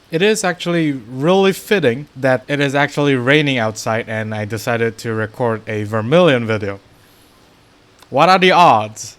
It is actually really fitting that it is actually raining outside and I decided to record a Vermillion video. What are the odds?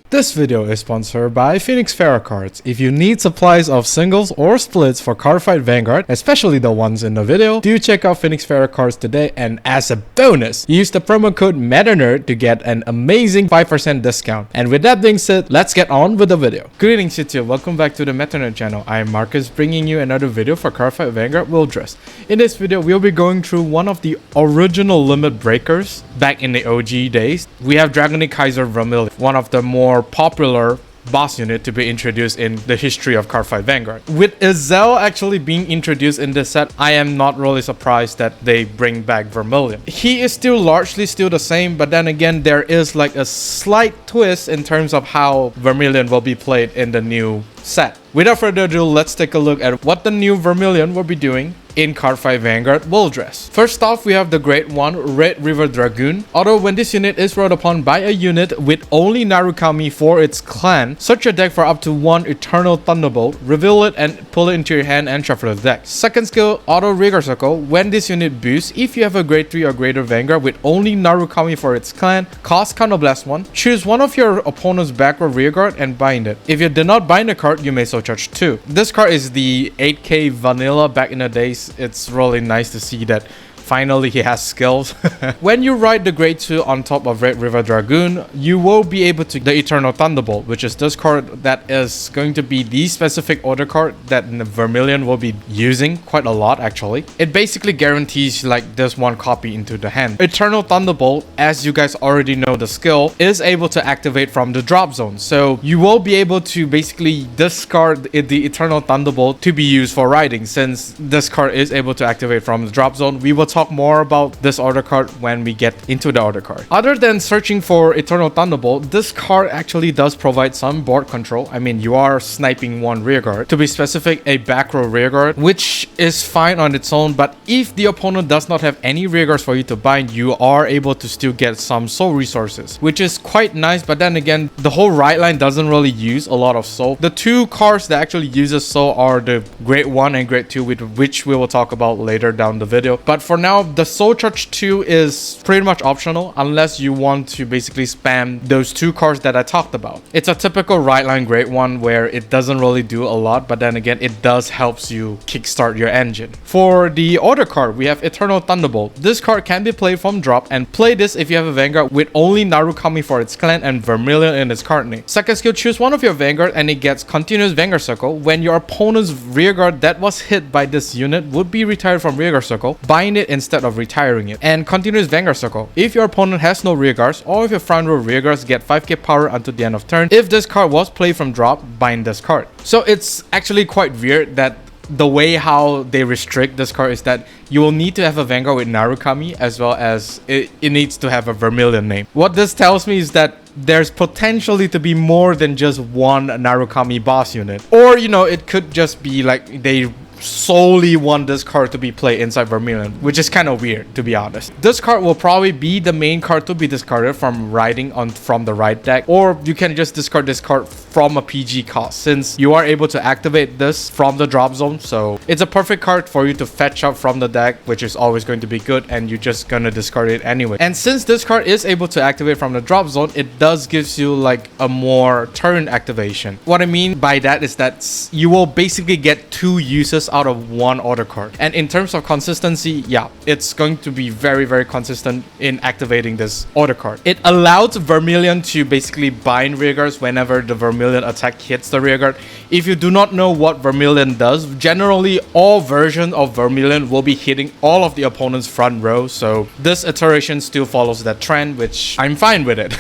This video is sponsored by Pheonix Cards. If you need supplies of singles or splits for Cardfight Vanguard, especially the ones in the video, do check out Pheonix Cards today, and as a bonus, use the promo code MetaNerd to get an amazing 5% discount. And with that being said, let's get on with the video. Greetings YouTube, welcome back to the MetaNerd channel. I am Marcus, bringing you another video for Cardfight Vanguard Willdress. In this video, we'll be going through one of the original limit breakers back in the OG days. We have Dragonic Kaiser Vermillion, one of the more popular boss unit to be introduced in the history of Cardfight Vanguard. With Izel actually being introduced in this set, I am not really surprised that they bring back Vermillion. He is still largely the same, but then again, there is like a slight twist in terms of how Vermillion will be played in the new set. Without further ado, let's take a look at what the new Vermillion will be doing in Cardfight Vanguard Willdress. First off, we have the Great One, Red River Dragoon. Although when this unit is brought upon by a unit with only Narukami for its clan, search your deck for up to one Eternal Thunderbolt, reveal it and pull it into your hand and shuffle the deck. Second skill, Auto Rigor Circle. When this unit boosts, if you have a grade 3 or greater Vanguard with only Narukami for its clan, cast Counterblast 1, choose one of your opponent's back or rear guard and bind it. If you did not bind the card, you may so charge 2. This card is the 8k vanilla back in the days. It's really nice to see that finally he has skills. When you ride the grade 2 on top of Red River Dragoon, you will be able to the Eternal Thunderbolt, which is this card that is going to be the specific order card that the Vermillion will be using quite a lot actually. It basically guarantees like this one copy into the hand. Eternal Thunderbolt, as you guys already know the skill, is able to activate from the drop zone. So you will be able to basically discard the Eternal Thunderbolt to be used for riding. Since this card is able to activate from the drop zone, we will talk more about this order card when we get into the order card. Other than searching for Eternal Thunderbolt, this card actually does provide some board control. I mean, you are sniping one rearguard. To be specific, a back row rearguard, which is fine on its own, but if the opponent does not have any rearguards for you to bind, you are able to still get some soul resources, which is quite nice. But then again, the whole Rideline doesn't really use a lot of soul. The two cards that actually uses soul are the Grade 1 and Grade 2, with which we will talk about later down the video. But for now, the Soul Charge 2 is pretty much optional unless you want to basically spam those two cards that I talked about. It's a typical Rideline Grade 1 where it doesn't really do a lot, but then again, it does helps you kickstart your engine. For the order card, we have Eternal Thunderbolt. This card can be played from drop, and play this if you have a Vanguard with only Narukami for its clan and Vermillion in its card name. Second skill, choose one of your Vanguard and it gets continuous Vanguard Circle. When your opponent's rearguard that was hit by this unit would be retired from rearguard circle, bind it instead of retiring it. And continuous Vanguard Circle. If your opponent has no rearguards, or if your front row rearguards, get 5k power until the end of turn. If this card was played from drop, bind this card. So it's actually quite weird that the way how they restrict this card is that you will need to have a Vanguard with Narukami, as well as it needs to have a Vermillion name. What this tells me is that there's potentially to be more than just one Narukami boss unit. Or, you know, it could just be like they solely want this card to be played inside Vermillion, which is kind of weird, to be honest. This card will probably be the main card to be discarded from riding from the ride deck, or you can just discard this card from a PG cost, since you are able to activate this from the drop zone. So it's a perfect card for you to fetch up from the deck, which is always going to be good, and you're just gonna discard it anyway. And since this card is able to activate from the drop zone, it does gives you like a more turn activation. What I mean by that is that you will basically get two uses out of one order card. And in terms of consistency, yeah, it's going to be very consistent in activating this order card. It allows Vermillion to basically bind rearguards whenever the Vermillion attack hits the rearguard. If you do not know what Vermillion does, generally all versions of Vermillion will be hitting all of the opponent's front row. So this iteration still follows that trend, which I'm fine with it.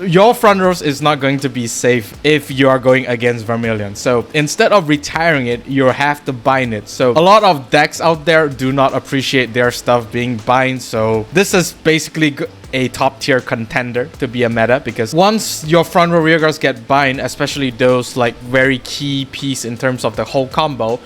Your front rows is not going to be safe if you are going against Vermillion. So instead of retiring it, you have to bind it. So a lot of decks out there do not appreciate their stuff being bind. So this is basically a top tier contender to be a meta, because once your front row rear guards get bind, especially those like very key piece in terms of the whole combo,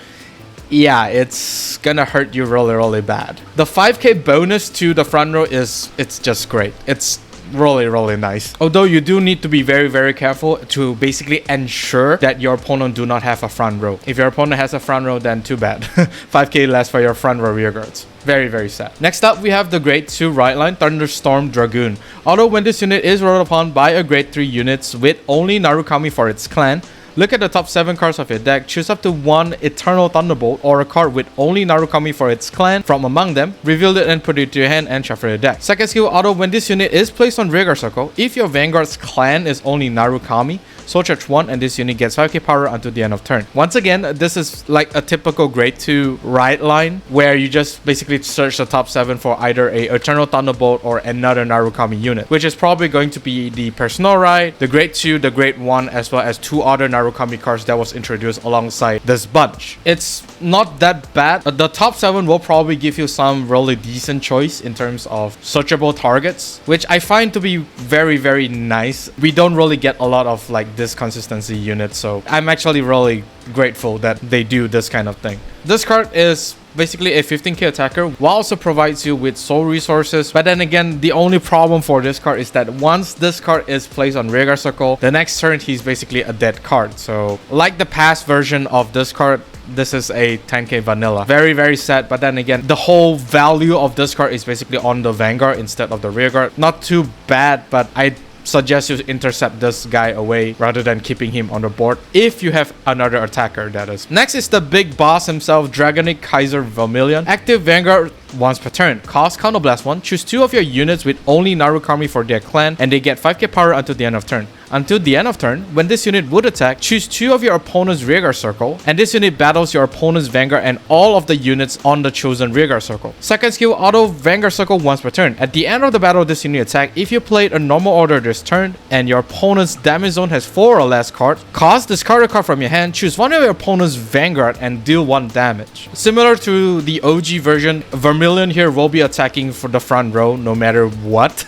yeah, it's gonna hurt you really bad. The 5k bonus to the front row it's just great. It's really nice. Although you do need to be very careful to basically ensure that your opponent do not have a front row. If your opponent has a front row, then too bad. 5k less for your front row rear guards. Very sad. Next up, we have the grade 2 Rideline Thunderstorm Dragoon. Although when this unit is rolled upon by a grade 3 unit with only Narukami for its clan, look at the top 7 cards of your deck, choose up to one Eternal Thunderbolt or a card with only Narukami for its clan from among them, reveal it and put it to your hand and shuffle your deck. Second skill, auto, when this unit is placed on rearguard circle, if your Vanguard's clan is only Narukami, soul charge 1 and this unit gets 5k power until the end of turn. Once again, this is like a typical grade 2 Rideline where you just basically search the top 7 for either a Eternal Thunderbolt or another Narukami unit, which is probably going to be the Personal Ride, the grade 2, the grade 1, as well as 2 other Narukami cards that was introduced alongside this bunch. It's not that bad. The top 7 will probably give you some really decent choice in terms of searchable targets, which I find to be very nice. We don't really get a lot of like this consistency unit, so I'm actually really grateful that they do this kind of thing. This card is basically a 15k attacker, while also provides you with soul resources. But then again, the only problem for this card is that once this card is placed on rearguard circle, the next turn he's basically a dead card. So like the past version of this card, this is a 10k vanilla. Very sad, but then again, the whole value of this card is basically on the Vanguard instead of the rearguard. Not too bad, but I suggest you intercept this guy away rather than keeping him on the board if you have another attacker, that is. Next is the big boss himself, Dragonic Kaiser Vermillion. Active Vanguard once per turn. Cost Counterblast 1. Choose 2 of your units with only Narukami for their clan and they get 5k power until the end of turn. Until the end of turn, when this unit would attack, choose 2 of your opponent's rearguard circle and this unit battles your opponent's Vanguard and all of the units on the chosen rearguard circle. Second skill, auto Vanguard circle once per turn. At the end of the battle of this unit attack, if you played a normal order this turn and your opponent's damage zone has 4 or less cards, discard a card from your hand, choose one of your opponent's Vanguard and deal 1 damage. Similar to the OG version, Vermillion here will be attacking for the front row no matter what.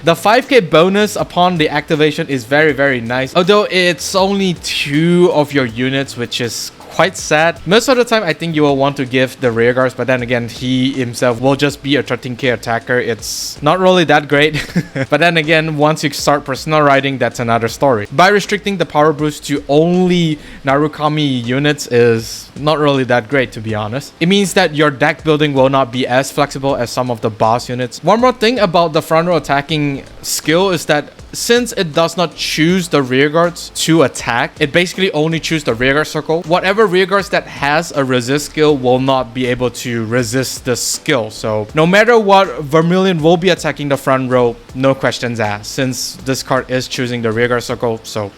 The 5k bonus upon the activation is very nice, although it's only 2 of your units, which is quite sad. Most of the time, I think you will want to give the rear guards, but then again, he himself will just be a 13k attacker. It's not really that great. But then again, once you start personal riding, that's another story. By restricting the power boost to only Narukami units is not really that great, to be honest. It means that your deck building will not be as flexible as some of the boss units. One more thing about the front row attacking skill is that since it does not choose the rear guards to attack, it basically only chooses the rear guard circle. Whatever rear guards that has a resist skill will not be able to resist the skill. So no matter what, Vermillion will be attacking the front row, no questions asked, since this card is choosing the rear guard circle. So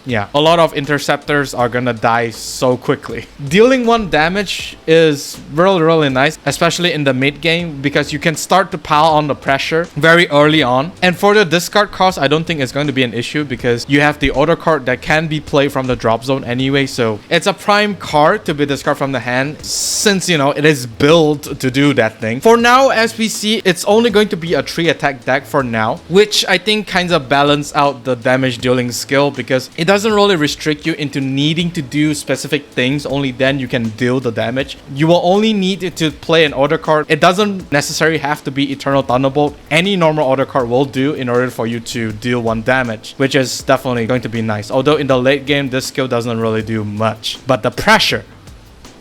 yeah, a lot of interceptors are gonna die so quickly. Dealing 1 damage is really nice, especially in the mid game, because you can start to pile on the pressure very early on. And for the discard cost, I don't think it's going to be an issue because you have the auto card that can be played from the drop zone anyway. So it's a prime card to be discarded from the hand, since you know it is built to do that thing. For now, as we see, it's only going to be a 3 attack deck for now, which I think kind of balance out the damage dealing skill, because it doesn't really restrict you into needing to do specific things. Only then you can deal the damage. You will only need it to play an order card. It doesn't necessarily have to be Eternal Thunderbolt. Any normal order card will do in order for you to deal 1 damage, which is definitely going to be nice. Although in the late game, this skill doesn't really do much. But the pressure,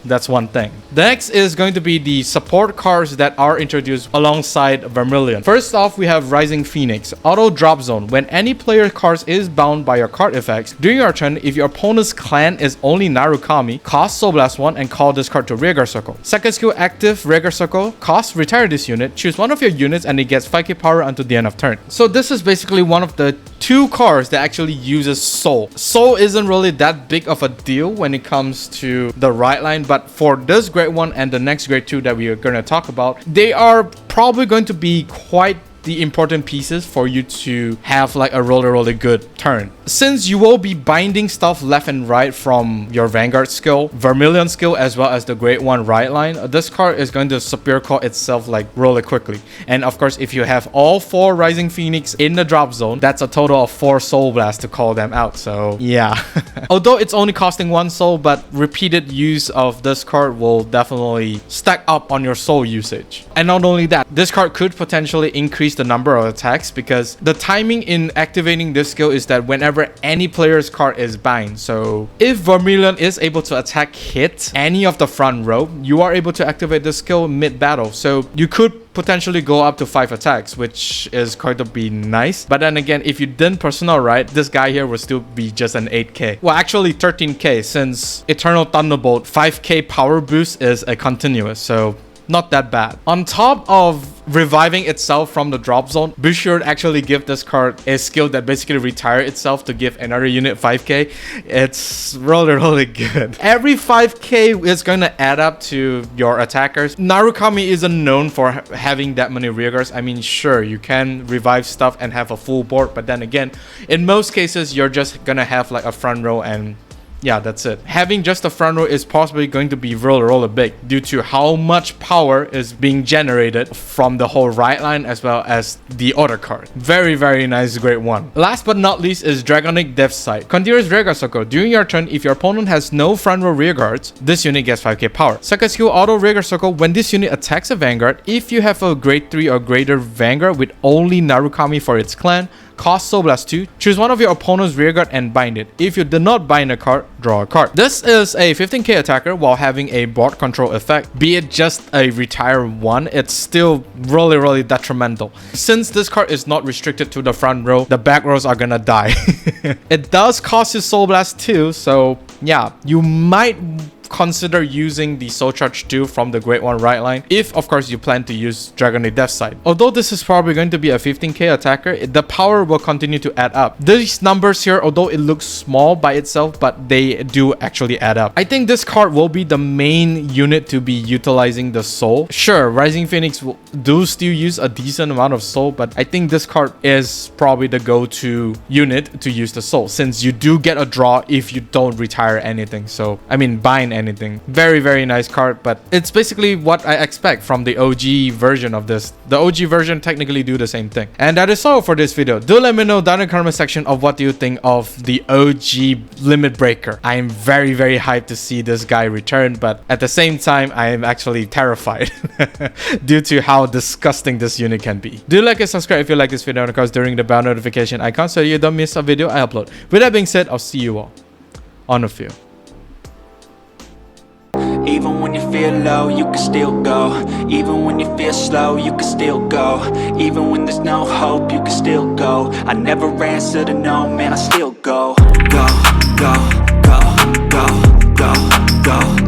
that's one thing. The next is going to be the support cards that are introduced alongside Vermillion. First off, we have Rising Pheonix. Auto drop zone. When any player card is bound by your card effects, during your turn, if your opponent's clan is only Narukami, cost Soul Blast 1 and call this card to rearguard circle. Second skill, active rearguard circle. Cost retire this unit. Choose one of your units and it gets 5k power until the end of turn. So this is basically one of the 2 cards that actually uses Soul. Soul isn't really that big of a deal when it comes to the Rideline, but for this grade 1 and the next grade 2 that we are going to talk about, they are probably going to be quite the important pieces for you to have like a really good turn. Since you will be binding stuff left and right from your Vanguard skill, Vermillion skill, as well as the Great One Rideline, this card is going to superior call itself like really quickly. And of course, if you have all 4 Rising Pheonix in the drop zone, that's a total of 4 Soul Blast to call them out. So yeah. Although it's only costing 1 soul, but repeated use of this card will definitely stack up on your soul usage. And not only that, this card could potentially increase the number of attacks, because the timing in activating this skill is that whenever any player's card is bind. So if Vermillion is able to attack hit any of the front row, you are able to activate this skill mid-battle. So you could potentially go up to 5 attacks, which is going to be nice. But then again, if you didn't personal right, this guy here will still be just an 8k. Well, actually 13k, since Eternal Thunderbolt 5k power boost is a continuous, so not that bad. On top of reviving itself from the drop zone, Bushiroad actually give this card a skill that basically retire itself to give another unit 5k. It's really good. Every 5k is going to add up to your attackers. Narukami isn't known for having that many rear guards. I mean, sure, you can revive stuff and have a full board, but then again, in most cases, you're just gonna have like a front row, and yeah, that's it. Having just a front row is possibly going to be really big due to how much power is being generated from the whole Rideline as well as the other card. Very nice, great one. Last but not least is Dragonic Deathsycthe. Continuous rearguard circle. During your turn, if your opponent has no front row rearguards, this unit gets 5k power. Second skill, auto rearguard circle. When this unit attacks a Vanguard, if you have a grade 3 or greater Vanguard with only Narukami for its clan, cost Soul Blast 2, choose one of your opponent's rearguard and bind it. If you did not bind a card, draw a card. This is a 15k attacker while having a board control effect. Be it just a retire one, it's still really detrimental. Since this card is not restricted to the front row, the back rows are gonna die. It does cost you Soul Blast 2, so yeah, you might consider using the Soul Charge 2 from the Great One Rideline if of course you plan to use Dragonic Deathsycthe. Although this is probably going to be a 15k attacker, the power will continue to add up. These numbers here, although it looks small by itself, but they do actually add up. I think this card will be the main unit to be utilizing the soul. Sure, Rising Pheonix do still use a decent amount of soul, but I think this card is probably the go-to unit to use the soul, since you do get a draw if you don't retire anything. So I mean, bind anything. Very nice card, but it's basically what I expect from the OG version of this. The OG version technically do the same thing. And that is all for this video. Do let me know down in the comment section of what do you think of the OG Limit Breaker. I am very hyped to see this guy return, but at the same time I am actually terrified due to how disgusting this unit can be. Do like and subscribe if you like this video, and of course during the bell notification icon so you don't miss a video I upload. With that being said, I'll see you all on the field. Even when you feel low, you can still go. Even when you feel slow, you can still go. Even when there's no hope, you can still go. I never answer to no, man, I still go. Go, go, go, go, go, go.